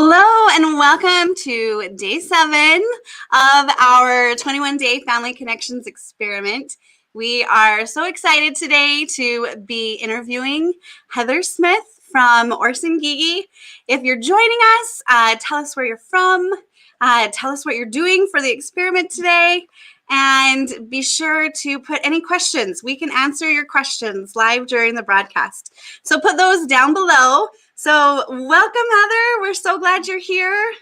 Hello and welcome to day 7 of our 21-day Family Connections experiment. We are so excited today to be interviewing Heather Smith from Orson Gygi. If you're joining us, tell us where you're from, tell us what you're doing for the experiment today, and be sure to put any questions. We can answer your questions live during the broadcast. So put those down below. So welcome, Heather. We're so glad you're here.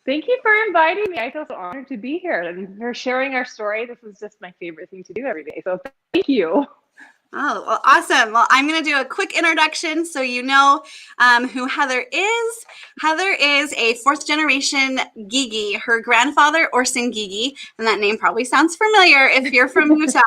Thank you for inviting me. I feel so honored to be here and for sharing our story. This is just my favorite thing to do every day. So thank you. Oh, well, awesome. Well, I'm going to do a quick introduction so you know who Heather is. Heather is a fourth-generation Gygi. Her grandfather, Orson Gygi, and that name probably sounds familiar if you're from Utah.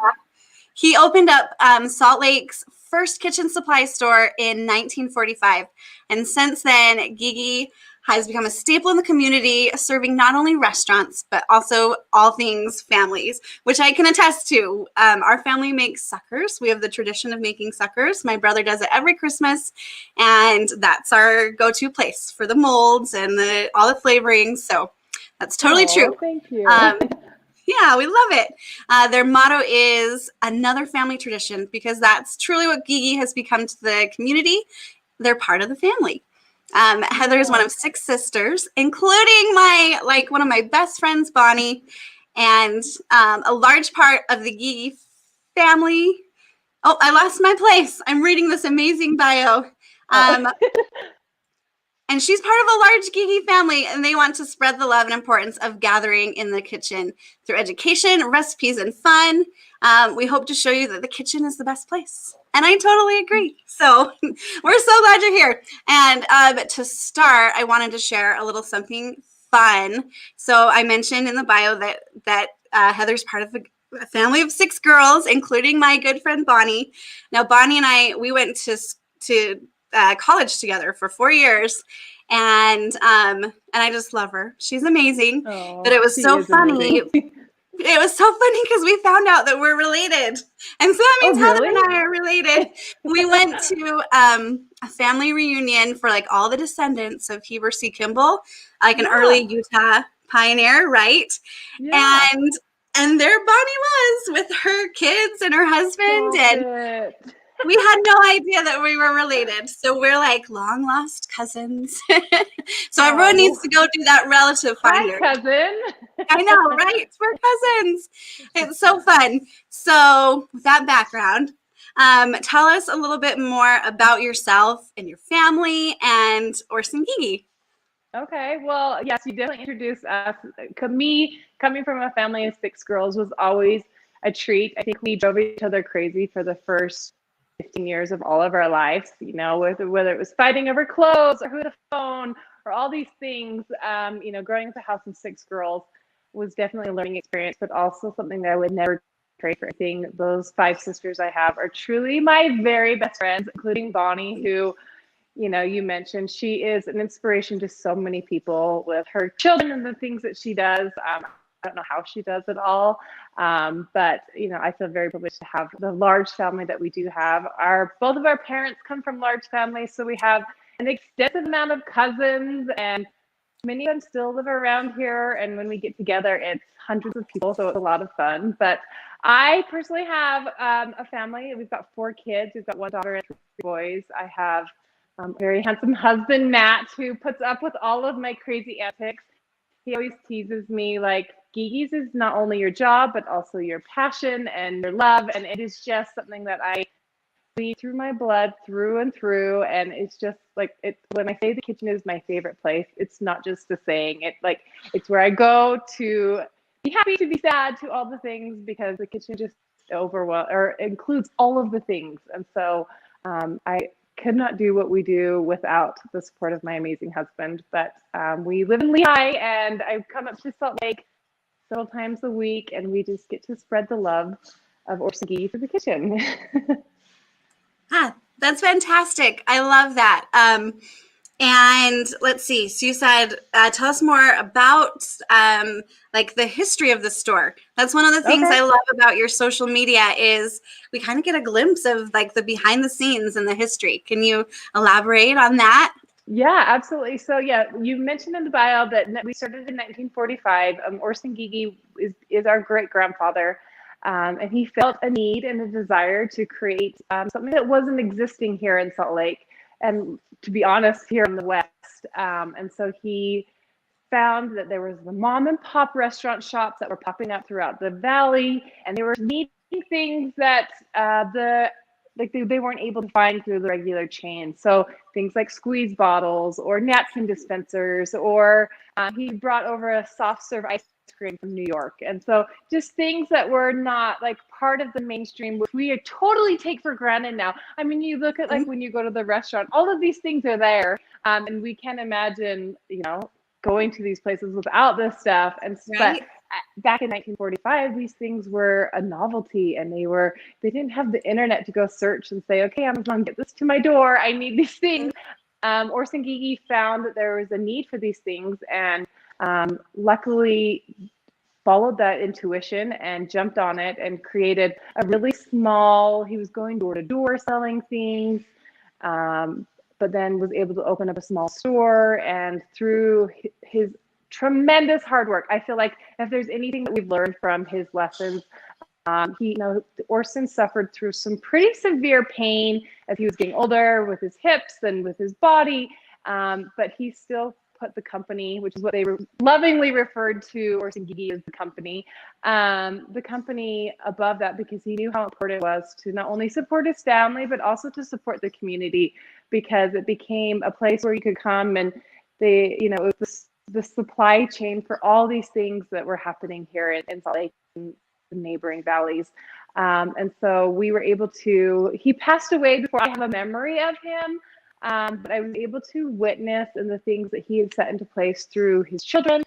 He opened up Salt Lake's first kitchen supply store in 1945. And since then, Gygi has become a staple in the community, serving not only restaurants, but also all things families, which I can attest to. Our family makes suckers. We have the tradition of making suckers. My brother does it every Christmas, and that's our go-to place for the molds and all the flavorings. So that's totally true. Thank you. Yeah, we love it. Their motto is another family tradition, because that's truly what Gygi has become to the community. They're part of the family. Heather is one of 6 sisters, including one of my best friends, Bonnie, and a large part of the Gygi family. Oh, I lost my place. I'm reading this amazing bio. And she's part of a large Gygi family, and they want to spread the love and importance of gathering in the kitchen through education, recipes, and fun. We hope to show you that the kitchen is the best place. And I totally agree. So we're so glad you're here. And to start, I wanted to share a little something fun. So I mentioned in the bio that Heather's part of a family of 6 girls, including my good friend Bonnie. Now, Bonnie and we went to college together for 4 years, and I just love her. She's amazing. But it was so funny. It was so funny because we found out that we're related, and so that means Heather and I are related. We went to a family reunion for all the descendants of Heber C. Kimball, an early Utah pioneer, right? Yeah. And there Bonnie was with her kids and her husband, and we had no idea that we were related. So we're long lost cousins. So everyone needs to go do that relative finder. Hi, cousin. I know, right? We're cousins. It's so fun. So with that background, tell us a little bit more about yourself and your family and Orson Gygi. Okay, well, yes, you definitely introduced us. Me coming from a family of 6 girls was always a treat. I think we drove each other crazy for the first 15 years of all of our lives, whether it was fighting over clothes or who to phone or all these things. Growing up a house of 6 girls was definitely a learning experience, but also something that I would never trade for anything. Those 5 sisters I have are truly my very best friends, including Bonnie, who, you mentioned. She is an inspiration to so many people with her children and the things that she does. I don't know how she does it all, but I feel very privileged to have the large family that we do have. Both of our parents come from large families, so we have an extensive amount of cousins, and many of them still live around here. And when we get together, it's hundreds of people, so it's a lot of fun. But I personally have a family. We've got 4 kids. We've got 1 daughter and 3 boys. I have a very handsome husband, Matt, who puts up with all of my crazy antics. He always teases me Gygi's is not only your job, but also your passion and your love. And it is just something that I bleed through my blood through and through. And it's just when I say the kitchen is my favorite place, it's not just a saying. It's where I go to be happy, to be sad, to all the things, because the kitchen just includes all of the things. And so I could not do what we do without the support of my amazing husband. But we live in Lehigh, and I come up to Salt Lake several times a week, and we just get to spread the love of Orson Gygi through the kitchen. That's fantastic. I love that. And let's see. So you said, tell us more about the history of the store. That's one of the things I love about your social media is we kind of get a glimpse of the behind the scenes and the history. Can you elaborate on that? Yeah, absolutely. So yeah, you mentioned in the bio that we started in 1945. Orson Gygi is our great grandfather, and he felt a need and a desire to create something that wasn't existing here in Salt Lake, and to be honest, here in the West. And so he found that there was the mom and pop restaurant shops that were popping up throughout the valley, and they were needing things that they weren't able to find through the regular chain. So things like squeeze bottles or napkin dispensers, or he brought over a soft serve ice cream from New York. And so just things that were not like part of the mainstream, which we totally take for granted now. I mean, you look at like when you go to the restaurant, all of these things are there. And we can't imagine, going to these places without this stuff. And Right. but back in 1945, these things were a novelty, and they didn't have the internet to go search and say, okay, Amazon, get this to my door, I need these things. Orson Gygi found that there was a need for these things, and luckily followed that intuition and jumped on it and created a really small, he was going door to door selling things, but then was able to open up a small store. And through his tremendous hard work, I feel like if there's anything that we've learned from his lessons, Orson suffered through some pretty severe pain as he was getting older with his hips and with his body, but he still put the company, which is what they lovingly referred to Orson Gygi as the company above that, because he knew how important it was to not only support his family, but also to support the community, because it became a place where you could come and it was the supply chain for all these things that were happening here in Salt Lake and the neighboring valleys. And so we were able to, he passed away before I have a memory of him. But I was able to witness and the things that he had set into place through his children,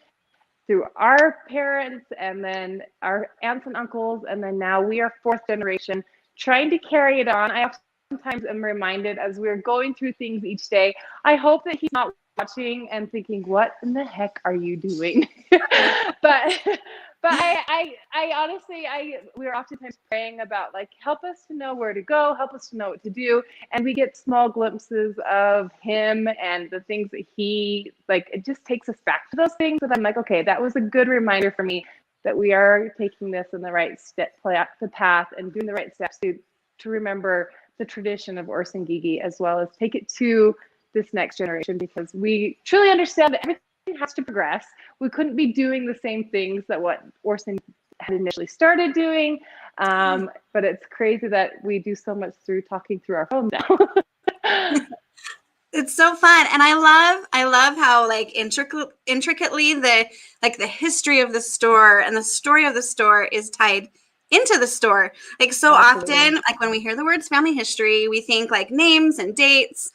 through our parents, and then our aunts and uncles, and then now we are fourth generation trying to carry it on. I sometimes am reminded as we're going through things each day, I hope that he's not watching and thinking, what in the heck are you doing? but I honestly, we are oftentimes praying about, like, help us to know where to go, help us to know what to do. And we get small glimpses of him and the things that he, like, it just takes us back to those things. And I'm like, okay, that was a good reminder for me that we are taking this in the right the path and doing the right steps to remember the tradition of Orson Gygi, as well as take it to this next generation, because we truly understand that everything has to progress. We couldn't be doing the same things that what Orson had initially started doing, but it's crazy that we do so much through talking through our phones now. It's so fun, and I love how, like, intricately the history of the store and the story of the store is tied into the store. Like, so Absolutely. often, like, when we hear the words family history, we think like names and dates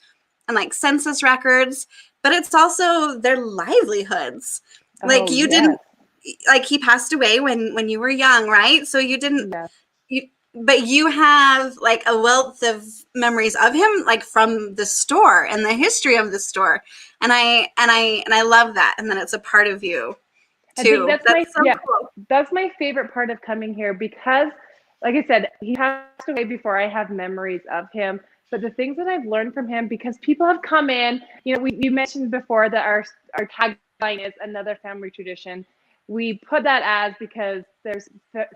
and like census records, but it's also their livelihoods. Like, you didn't, like, he passed away when you were young, right? So you didn't, but you have like a wealth of memories of him, like, from the store and the history of the store. And I love that. And then it's a part of you too. I think that's my favorite part of coming here, because, like I said, he passed away before I have memories of him. But the things that I've learned from him, because people have come in, you mentioned before that our tagline is another family tradition. We put that as because there's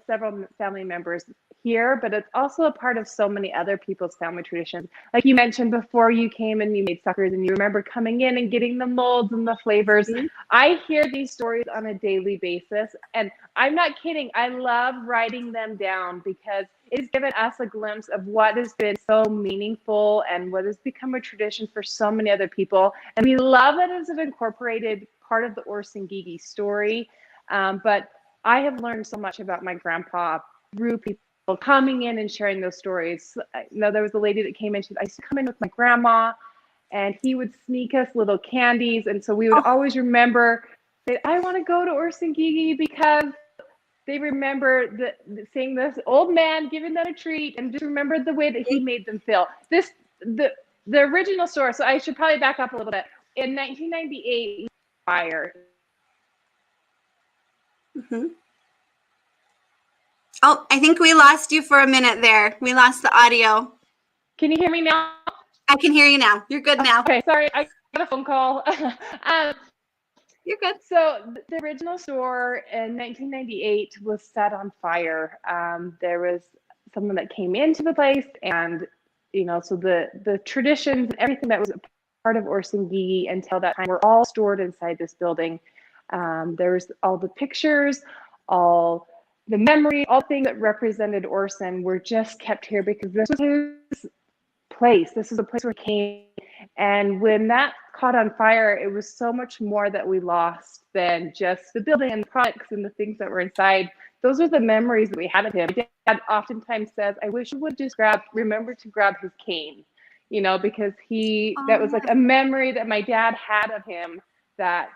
several family members here, but it's also a part of so many other people's family traditions. Like you mentioned before, you came and you made suckers, and you remember coming in and getting the molds and the flavors. Mm-hmm. I hear these stories on a daily basis, and I'm not kidding. I love writing them down, because it's given us a glimpse of what has been so meaningful and what has become a tradition for so many other people. And we love that it's an incorporated part of the Orson Gygi story. But I have learned so much about my grandpa through people coming in and sharing those stories. There was a lady that came in. I used to come in with my grandma, and he would sneak us little candies. And so we would always remember that I want to go to Orson Gygi, because they remember seeing this old man giving them a treat, and just remember the way that he made them feel. The original store. So I should probably back up a little bit. In 1998, fire. Mm-hmm. Oh, I think we lost you for a minute there. We lost the audio. Can you hear me now? I can hear you now. You're good now. Okay, sorry. I got a phone call. um, You're good. So the original store in 1998 was set on fire. There was someone that came into the place, and so the traditions and everything that was a part of Orson Gygi until that time were all stored inside this building. There was all the pictures, all the memory, all things that represented Orson were just kept here because this was his place. This is a place where he came. And when that caught on fire, it was so much more that we lost than just the building and the products and the things that were inside. Those are the memories that we had of him. My dad oftentimes says, I wish we would just remember to grab his cane, because that was like a memory that my dad had of him that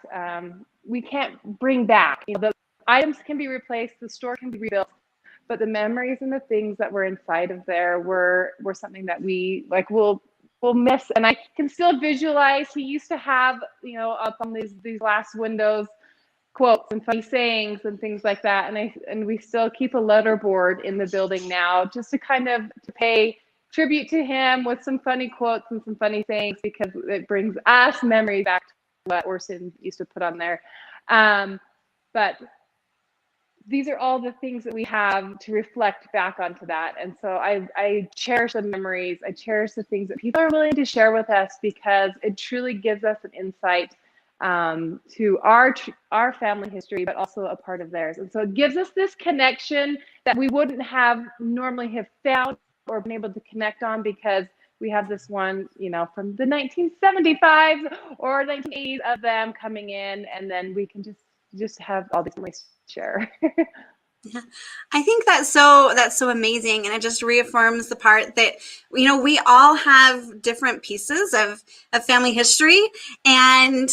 we can't bring back. The items can be replaced, the store can be rebuilt, but the memories and the things that were inside of there were something that we will miss. And I can still visualize, he used to have, up on these glass windows, quotes and funny sayings and things like that. And we still keep a letterboard in the building now just to kind of to pay tribute to him with some funny quotes and some funny sayings, because it brings us memories back to what Orson used to put on there. But these are all the things that we have to reflect back onto that. And so I cherish the memories. I cherish the things that people are willing to share with us, because it truly gives us an insight to our family history, but also a part of theirs. And so it gives us this connection that we wouldn't have normally have found or been able to connect on, because we have this one, from the 1975s or 1980s of them coming in, and then we can just have all these families share. Yeah. I think that's so amazing, and it just reaffirms the part that we all have different pieces of family history, and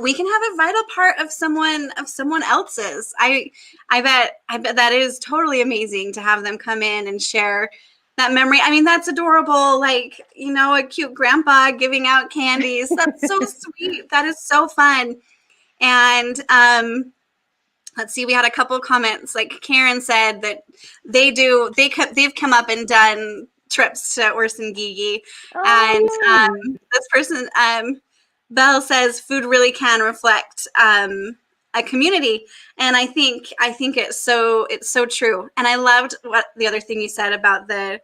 we can have a vital part of someone else's. I bet that is totally amazing to have them come in and share that memory. I mean, that's adorable. Like, a cute grandpa giving out candies. That's so sweet. That is so fun. And let's see, we had a couple of comments. Like Karen said that they've come up and done trips to Orson Gygi. And this person, Belle, says food really can reflect a community. And I think it's so true. And I loved what the other thing you said about the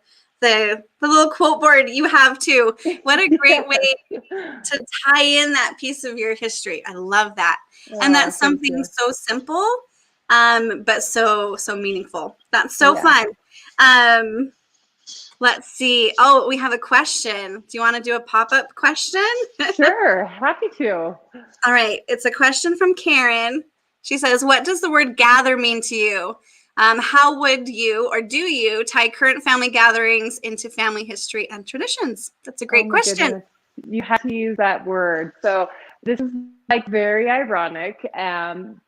little quote board you have too. What a great way to tie in that piece of your history. I love that. And that's something so simple, but so meaningful. That's so fun. Let's see. Oh, we have a question. Do you want to do a pop-up question? Sure, happy to. All right. It's a question from Karen. She says, what does the word gather mean to you? How would you, or do you, tie current family gatherings into family history and traditions? That's a great question. Goodness. You have to use that word. So this is very ironic.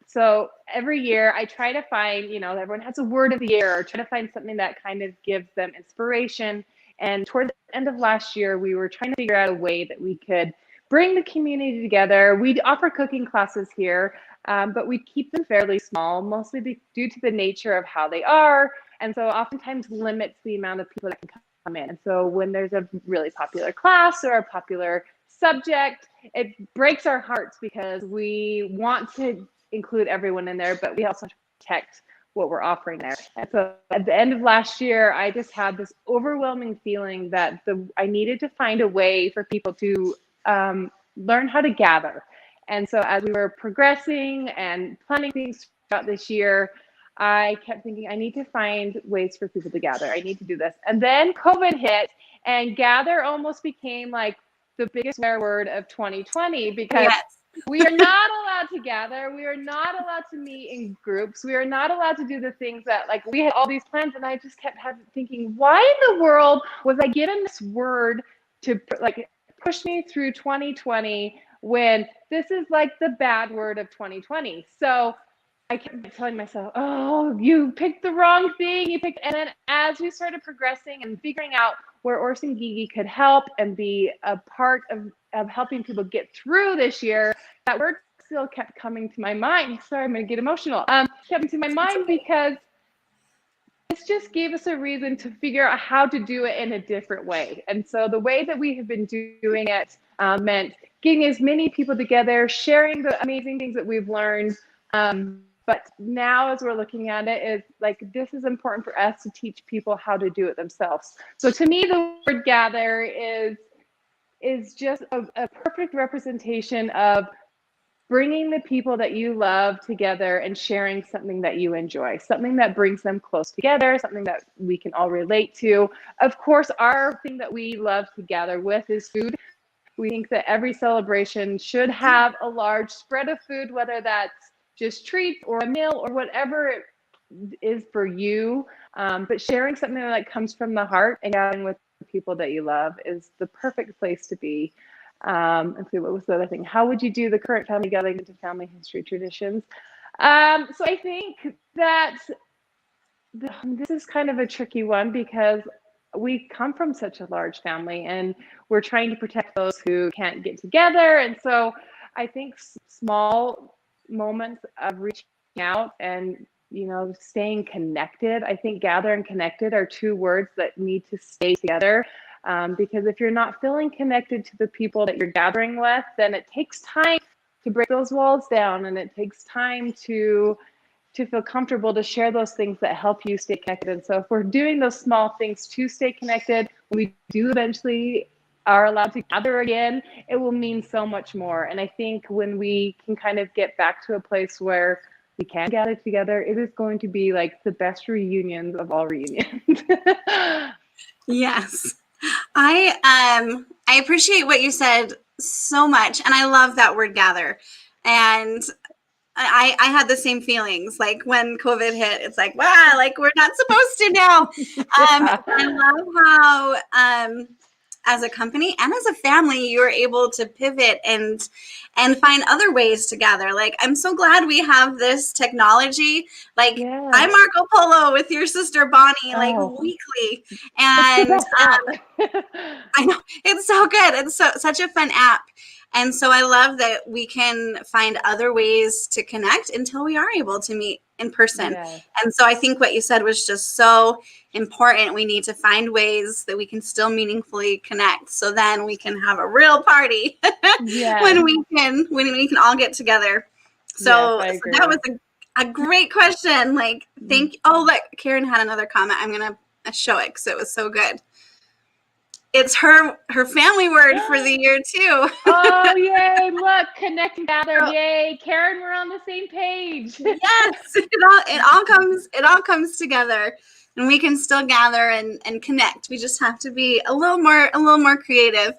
So every year I try to find, everyone has a word of the year, or try to find something that kind of gives them inspiration. And toward the end of last year, we were trying to figure out a way that we could bring the community together. We offer cooking classes here, but we keep them fairly small, mostly due to the nature of how they are. And so oftentimes limits the amount of people that can come in. And so when there's a really popular class or a popular subject, it breaks our hearts, because we want to include everyone in there, but we also have to protect what we're offering there. And so at the end of last year, I just had this overwhelming feeling that I needed to find a way for people to learn how to gather. And so as we were progressing and planning things throughout this year, I kept thinking, I need to find ways for people to gather. I need to do this. And then COVID hit, and gather almost became like the biggest swear word of 2020, because we are not allowed to gather. We are not allowed to meet in groups. We are not allowed to do the things that, we had all these plans, and I just kept thinking, why in the world was I given this word to push me through 2020 when this is the bad word of 2020? So I kept telling myself, oh, you picked the wrong thing. And then as we started progressing and figuring out where Orson Gygi could help and be a part of helping people get through this year, that word still kept coming to my mind. Sorry, I'm going to get emotional. Kept to my mind, because this just gave us a reason to figure out how to do it in a different way. And so the way that we have been doing it meant getting as many people together, sharing the amazing things that we've learned. But now as we're looking at it, is like, this is important for us to teach people how to do it themselves. So to me, the word gather is just a perfect representation of bringing the people that you love together and sharing something that you enjoy, something that brings them close together, something that we can all relate to. Of course, our thing that we love to gather with is food. We think that every celebration should have a large spread of food, whether that's just treats or a meal or whatever it is for you. But sharing something that comes from the heart and gathering with the people that you love is the perfect place to be. And see, what was the other thing? How would you do the current family gathering into family history traditions? So I think that this is kind of a tricky one because we come from such a large family and we're trying to protect those who can't get together. And so I think small moments of reaching out and, you know, staying connected. I think gather and connected are two words that need to stay together. Because if you're not feeling connected to the people that you're gathering with, then it takes time to break those walls down, and it takes time to feel comfortable to share those things that help you stay connected. And so if we're doing those small things to stay connected, when we do eventually are allowed to gather again, it will mean so much more. And I think when we can kind of get back to a place where we can gather together, it is going to be like the best reunions of all reunions. Yes. I appreciate what you said so much, and I love that word gather. And I had the same feelings like when COVID hit. It's like, wow, like we're not supposed to now. I love how as a company and as a family, you're able to pivot and find other ways to gather. Like, I'm so glad we have this technology. Like, Yes. I'm Marco Polo with your sister Bonnie, like weekly. And I know it's so good. It's such a fun app. And so I love that we can find other ways to connect until we are able to meet in person. Yes. And so I think what you said was just so important. We need to find ways that we can still meaningfully connect. So then we can have a real party Yes. when we can all get together. So, Yes, so that was a great question. Like, thank you. Oh, look, Karen had another comment. I'm going to show it because it was so good. It's her family word for the year too. Oh, yay. Look, connect and gather. Yay. Karen, we're on the same page. Yes, it all comes together, and we can still gather and connect. We just have to be a little more creative.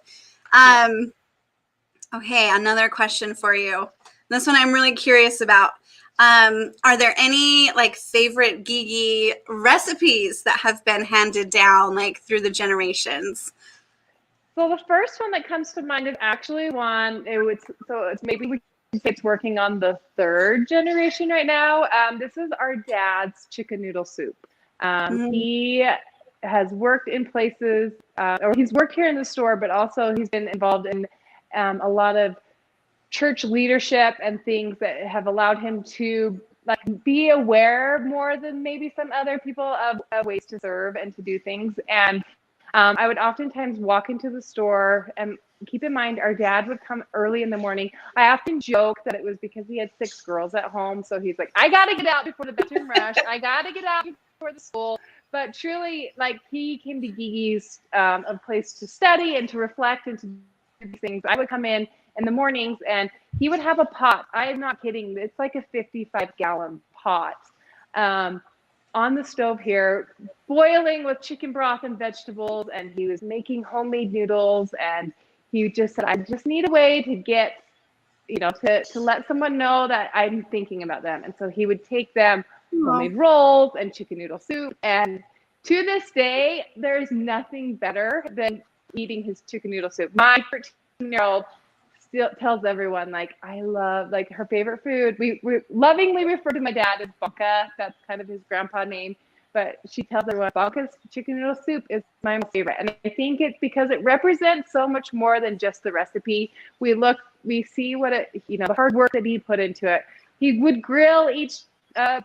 Okay, another question for you. This one I'm really curious about. Are there any like favorite Gygi recipes that have been handed down like through the generations? So the first one that comes to mind is actually one. It's maybe we can say it's working on the third generation right now. This is our dad's chicken noodle soup. He has worked in places, or he's worked here in the store, but also he's been involved in a lot of church leadership and things that have allowed him to like be aware more than maybe some other people of ways to serve and to do things. And I would oftentimes walk into the store, and keep in mind, our dad would come early in the morning. I often joke that it was because he had 6 girls at home. So he's like, I got to get out before the bedroom rush. I got to get out before the school. But truly, like, he came to Gygi's a place to study and to reflect and to do things. I would come in the mornings, and he would have a pot. I am not kidding. It's like a 55-gallon pot. On the stove here, boiling with chicken broth and vegetables, and he was making homemade noodles, and he just said, I just need a way to get, to let someone know that I'm thinking about them. And so he would take them homemade rolls and chicken noodle soup, and to this day, there's nothing better than eating his chicken noodle soup. My 13-year-old still tells everyone, like, I love, like, her favorite food. We lovingly refer to my dad as Bonka. That's kind of his grandpa name. But she tells everyone, Bonka's chicken noodle soup is my favorite. And I think it's because it represents so much more than just the recipe. We see what the hard work that he put into it. He would grill each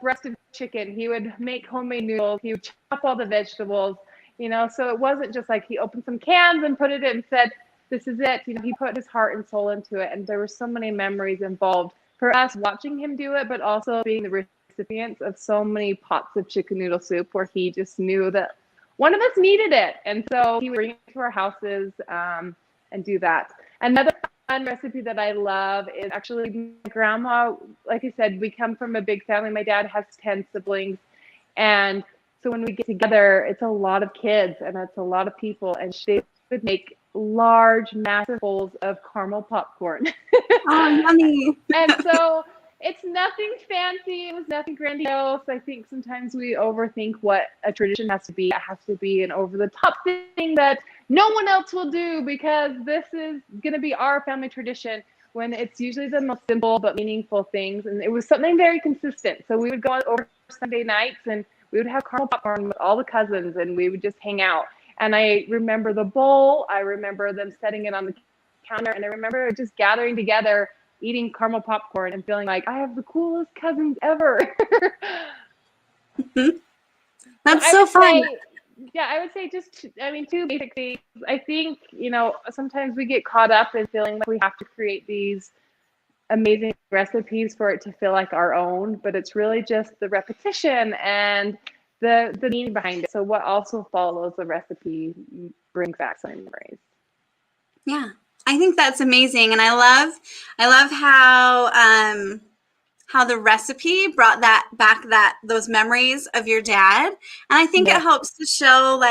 breast of chicken. He would make homemade noodles. He would chop all the vegetables, so it wasn't just like he opened some cans and put it in and said, this is it. You know, he put his heart and soul into it, and there were so many memories involved for us watching him do it, but also being the recipients of so many pots of chicken noodle soup where he just knew that one of us needed it. And so he would bring it to our houses and do that. Another fun recipe that I love is actually my grandma. Like I said, we come from a big family. My dad has 10 siblings. And so when we get together, it's a lot of kids and it's a lot of people. And she would make large, massive bowls of caramel popcorn. Oh, yummy. And so it's nothing fancy. It was nothing grandiose. I think sometimes we overthink what a tradition has to be. It has to be an over-the-top thing that no one else will do because this is going to be our family tradition, when it's usually the most simple but meaningful things. And it was something very consistent. So we would go out over Sunday nights and we would have caramel popcorn with all the cousins and we would just hang out. And I remember the bowl. I remember them setting it on the counter. And I remember just gathering together, eating caramel popcorn and feeling like I have the coolest cousins ever. That's so fun. I would say two basic things. I think, sometimes we get caught up in feeling like we have to create these amazing recipes for it to feel like our own, but it's really just the repetition and the meaning behind it. So what also follows the recipe brings back some memories. Yeah, I think that's amazing, and I love how the recipe brought those memories of your dad, and I think it helps to show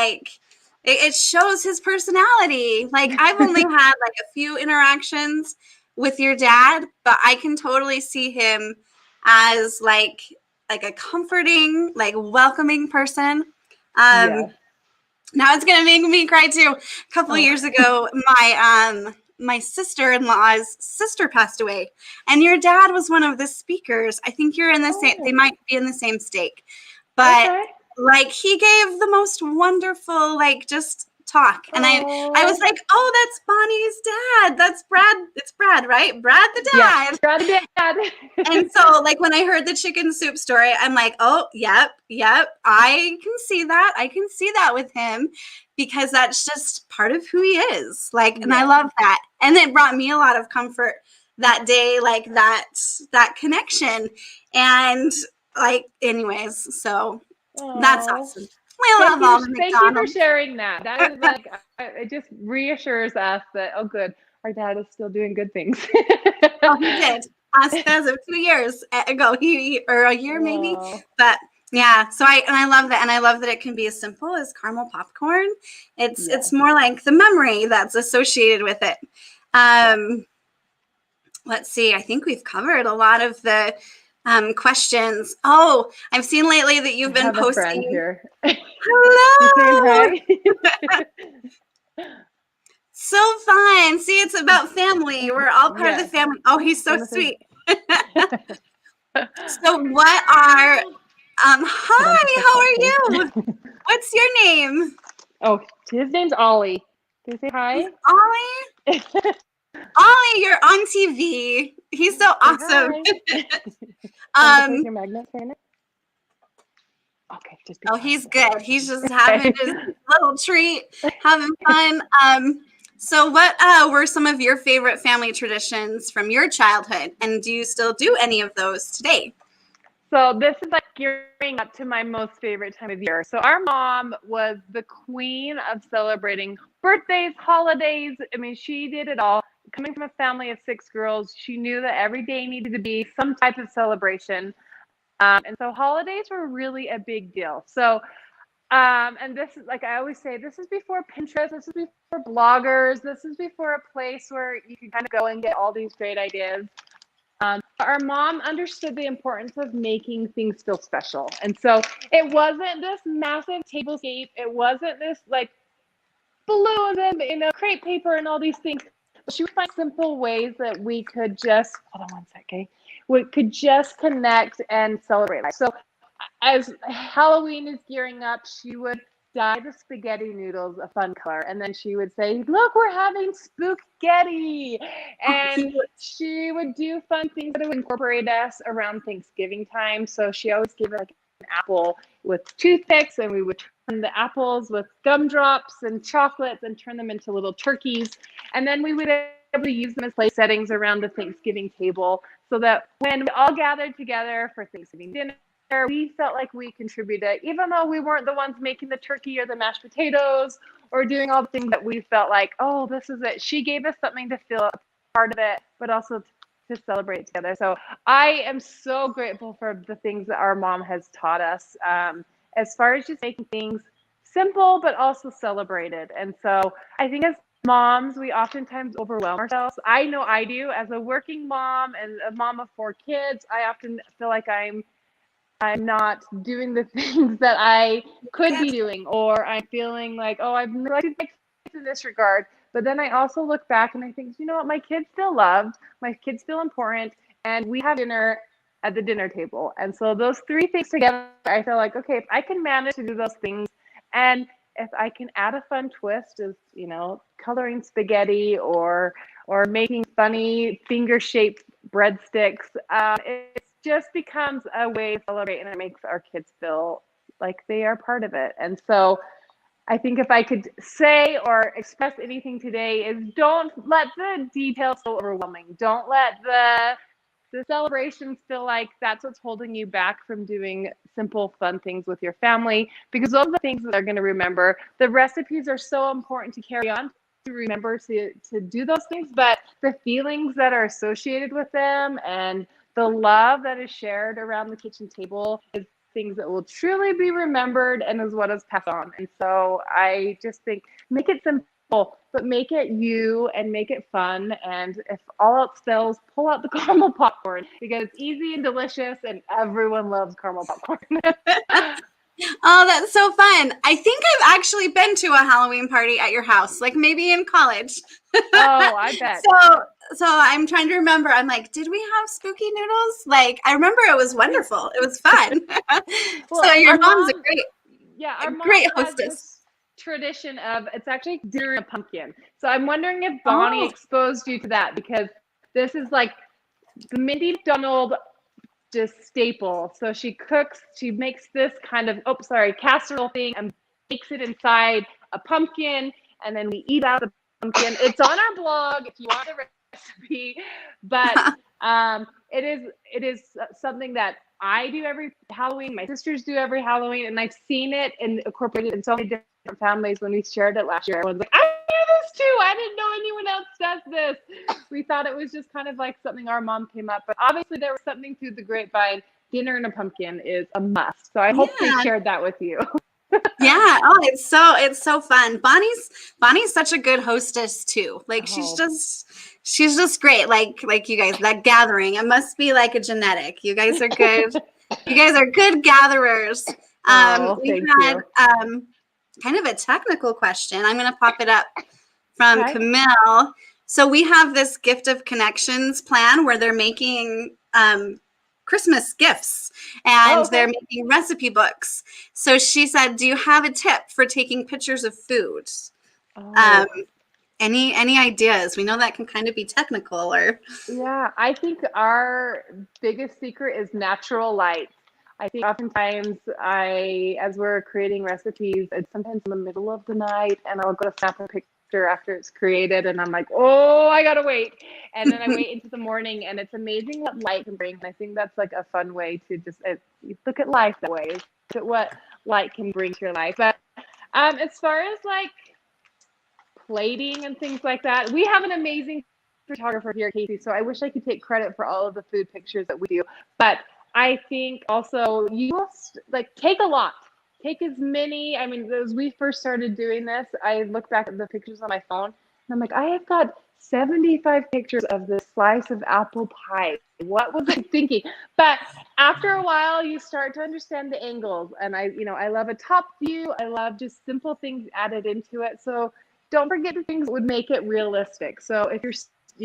it shows his personality. Like I've only had a few interactions with your dad, but I can totally see him as like a comforting, welcoming person. Now it's gonna make me cry too. A couple of years ago, my sister-in-law's sister passed away, and your dad was one of the speakers. I think you're in the same. They might be in the same state, but he gave the most wonderful just talk, and I was like, oh, that's Bonnie's dad. That's Brad. It's Brad, right? Brad the dad. Yeah, Brad the dad. And so when I heard the chicken soup story, I'm like, oh, yep. I can see that. I can see that with him because that's just part of who he is. And I love that. And it brought me a lot of comfort that day, that connection. And anyways, so that's awesome. We love all the McDonald's. Thank you for sharing that. That is it just reassures us that, oh, good, our dad is still doing good things. Oh, he did. As of 2 years ago, or a year maybe. But yeah, so I love that, and I love that it can be as simple as caramel popcorn. It's more like the memory that's associated with it. Let's see. I think we've covered a lot of the questions. Oh, I've seen lately that you've been posting. Here. Hello. So fun. See, it's about family. We're all part of the family. Oh, he's so sweet. So what are hi, how are you? What's your name? Oh, his name's Ollie. Can you say hi? Ollie? Ollie, you're on TV. He's so awesome. Your magnets right now? Okay, just he's good. He's just having his little treat, having fun. So what were some of your favorite family traditions from your childhood? And do you still do any of those today? So this is gearing up to my most favorite time of year. So our mom was the queen of celebrating birthdays, holidays. I mean, she did it all. Coming from a family of 6 girls, she knew that every day needed to be some type of celebration. And so holidays were really a big deal. So and this is I always say, this is before Pinterest, this is before bloggers, this is before a place where you can kind of go and get all these great ideas. Our mom understood the importance of making things feel special. And so it wasn't this massive tablescape. It wasn't this balloons and crepe paper and all these things. She would find simple ways that we could just, hold on one sec, okay? We could just connect and celebrate life. So as Halloween is gearing up, she would dye the spaghetti noodles a fun color. And then she would say, look, we're having spooketti. And she would do fun things that would incorporate us around Thanksgiving time. So she always gave her an apple with toothpicks, and we would the apples with gumdrops and chocolates and turn them into little turkeys. And then we would be able to use them as place settings around the Thanksgiving table so that when we all gathered together for Thanksgiving dinner, we felt like we contributed, even though we weren't the ones making the turkey or the mashed potatoes or doing all the things that we felt like, oh, this is it. She gave us something to feel a part of it, but also to celebrate together. So I am so grateful for the things that our mom has taught us, as far as just making things simple, but also celebrated. And so I think as moms, we oftentimes overwhelm ourselves. I know I do. As a working mom and a mom of 4 kids, I often feel like I'm not doing the things that I could be doing, or I'm feeling like, oh, I've neglected my kids in this regard. But then I also look back and I think, you know what, my kids still loved, my kids feel important, and we have dinner at the dinner table. And so those 3 things together, I feel like, okay, if I can manage to do those things, and if I can add a fun twist of, you know, coloring spaghetti or making funny finger-shaped breadsticks, it just becomes a way to celebrate, and it makes our kids feel like they are part of it. And so I think if I could say or express anything today is, don't let the details feel overwhelming. Don't let the celebrations feel like that's what's holding you back from doing simple, fun things with your family, because those are the things that they're going to remember. The recipes are so important to carry on, to remember to do those things, but the feelings that are associated with them and the love that is shared around the kitchen table is things that will truly be remembered and is what is passed on. And so I just think, make it simple, but make it you and make it fun. And if all else fails, pull out the caramel popcorn, because it's easy and delicious and everyone loves caramel popcorn. Oh, that's so fun. I think I've actually been to a Halloween party at your house, like maybe in college. Oh, I bet. So I'm trying to remember. I'm like, did we have spooky noodles? Like, I remember it was wonderful. It was fun. Well, so your mom's our a great mom has hostess. this tradition of, it's actually dinner in a pumpkin. So I'm wondering if Bonnie exposed you to that, because this is like the Mindy McDonald just staple. So she makes this kind of, casserole thing and makes it inside a pumpkin, and then we eat out of the pumpkin. It's on our blog if you want the recipe, but it is something that I do every Halloween. My sisters do every Halloween, and I've seen it and incorporated in so many different families. When we shared it last year, everyone's like, I do this too. I didn't know anyone else does this. We thought it was just kind of like something our mom came up, but obviously there was something through the grapevine. Dinner and a pumpkin is a must. So I hope they shared that with you. Yeah. Oh, it's so fun. Bonnie's such a good hostess too. Like she's just great. Like you guys, that gathering, it must be like a genetic. You guys are good. You guys are good gatherers. We had kind of a technical question. I'm going to pop it up from Camille. So we have this Gift of Connections plan where they're making Christmas gifts, and they're making recipe books. So she said, do you have a tip for taking pictures of food? Any ideas? We know that can kind of be technical, or I think our biggest secret is natural light. I think oftentimes as we're creating recipes, it's sometimes in the middle of the night, and I'll go snap a picture after it's created, and I'm like, oh, I gotta wait. And then I wait into the morning, and it's amazing what light can bring. And I think that's like a fun way to just look at life that way, look at what light can bring to your life. But as far as like plating and things like that, we have an amazing photographer here, Casey, so I wish I could take credit for all of the food pictures that we do. But I think also you must take a lot. Take as many. I mean, as we first started doing this, I look back at the pictures on my phone, and I'm like, I have got 75 pictures of this slice of apple pie. What was I thinking? But after a while, you start to understand the angles. And I love a top view. I love just simple things added into it. So don't forget the things that would make it realistic. So if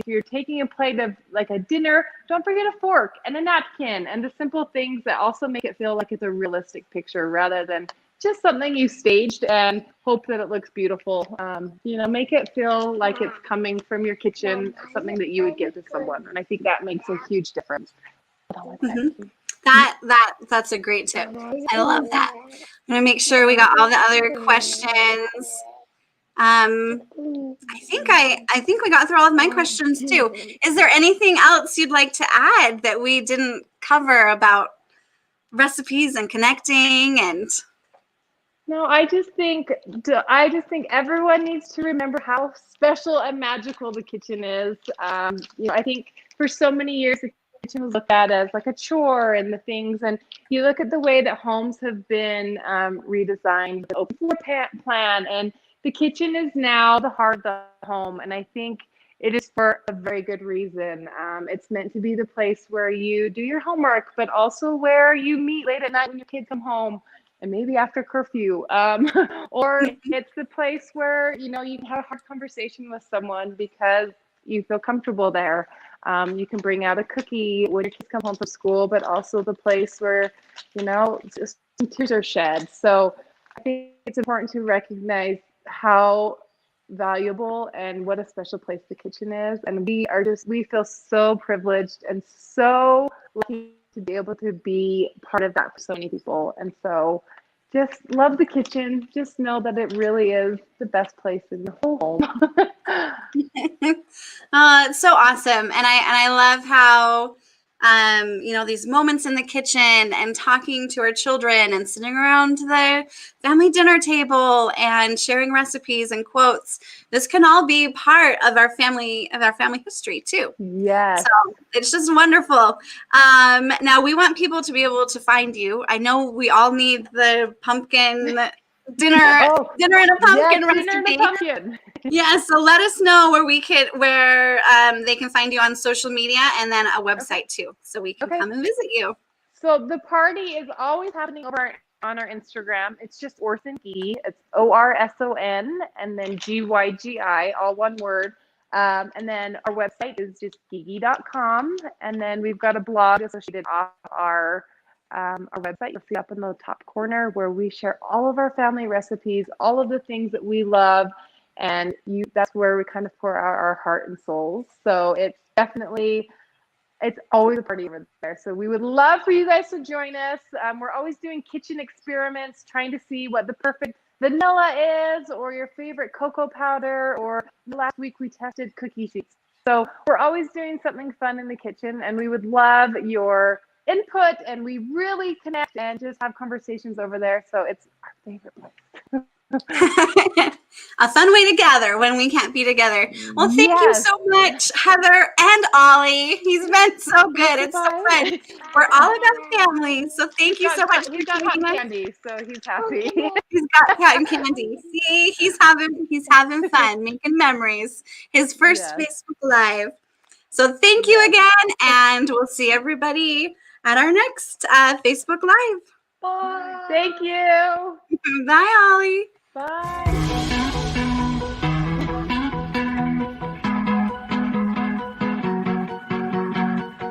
you're taking a plate of like a dinner, don't forget a fork and a napkin and the simple things that also make it feel like it's a realistic picture rather than just something you staged and hope that it looks beautiful. Make it feel like it's coming from your kitchen, something that you would give to someone. And I think that makes a huge difference. Mm-hmm. That's a great tip. I love that. I'm gonna make sure we got all the other questions. I think we got through all of my questions too. Is there anything else you'd like to add that we didn't cover about recipes and connecting and? No, I just think everyone needs to remember how special and magical the kitchen is. I think for so many years the kitchen was looked at as like a chore and the things, and you look at the way that homes have been redesigned, the open floor plan, and the kitchen is now the heart of the home. And I think it is for a very good reason. It's meant to be the place where you do your homework, but also where you meet late at night when your kids come home, and maybe after curfew, or it's the place where, you can have a hard conversation with someone because you feel comfortable there. You can bring out a cookie when your kids come home from school, but also the place where, just some tears are shed. So I think it's important to recognize how valuable and what a special place the kitchen is. And we feel so privileged and so lucky to be able to be part of that for so many people. And so just love the kitchen. Just know that it really is the best place in the whole home. It's so awesome. And I love how, these moments in the kitchen and talking to our children and sitting around the family dinner table and sharing recipes and quotes. This can all be part of our family history too. Yes. So it's just wonderful. Now we want people to be able to find you. I know we all need the pumpkin dinner and a pumpkin recipe. Dinner and a pumpkin. Yeah, so let us know where they can find you on social media, and then a website too, so we can come and visit you. So the party is always happening over on our Instagram. It's just Orson Gygi. It's ORSON and then GYGI, all one word. And then our website is just gygi.com, and then we've got a blog associated off our website. You'll see up in the top corner where we share all of our family recipes, all of the things that we love, and that's where we kind of pour out our heart and souls. So it's always a party over there. So we would love for you guys to join us. We're always doing kitchen experiments, trying to see what the perfect vanilla is, or your favorite cocoa powder, or last week we tested cookie sheets. So we're always doing something fun in the kitchen, and we would love your input, and we really connect and just have conversations over there. So it's our favorite place. A fun way to gather when we can't be together. Well, thank you so much, Heather and Ollie. He's been so good. It's so fun. We're all about family. So thank you so much. He's got cotton candy, so he's happy. He's got cotton candy. See, he's having fun, making memories. His first Facebook Live. So thank you again, and we'll see everybody at our next Facebook Live. Bye. Thank you. Bye, Ollie. Bye.